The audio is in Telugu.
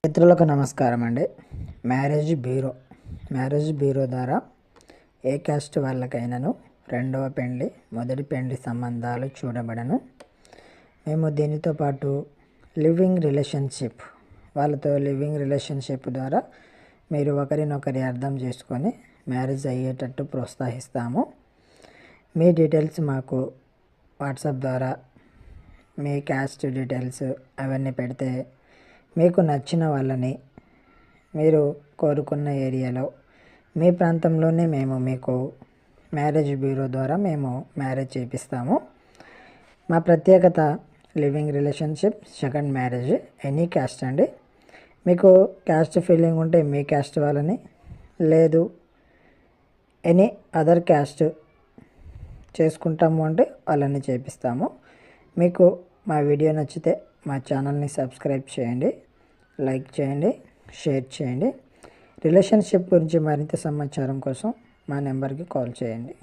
మిత్రులకు నమస్కారం అండి. మ్యారేజ్ బ్యూరో ద్వారా ఏ క్యాస్ట్ వాళ్ళకైనాను రెండవ పెండ్లి మొదటి పెండ్లి సంబంధాలు చూడబడను. మేము దీనితో పాటు వాళ్ళతో లివింగ్ రిలేషన్షిప్ ద్వారా మీరు ఒకరినొకరి అర్థం చేసుకొని మ్యారేజ్ అయ్యేటట్టు ప్రోత్సహిస్తాము. మీ డీటెయిల్స్ మాకు వాట్సాప్ ద్వారా మీ క్యాస్ట్ డీటెయిల్స్ అవన్నీ పెడితే మీకు నచ్చిన వాళ్ళని మీరు కోరుకున్న ఏరియాలో మీ ప్రాంతంలోనే మేము మీకు మ్యారేజ్ బ్యూరో ద్వారా మేము మ్యారేజ్ చేపిస్తాము. మా ప్రత్యేకత living relationship, second marriage, any caste అండి. మీకు క్యాస్ట్ ఫీలింగ్ ఉంటే మీ క్యాస్ట్ వాళ్ళని, లేదు ఎనీ అదర్ క్యాస్ట్ చేసుకుంటాము అంటే వాళ్ళని చేపిస్తాము. మీకు మా వీడియో నచ్చితే మా ఛానల్ని సబ్స్క్రైబ్ చేయండి, లైక్ చేయండి, షేర్ చేయండి. రిలేషన్షిప్ గురించి మరింత సమాచారం కోసం మా నెంబర్కి కాల్ చేయండి.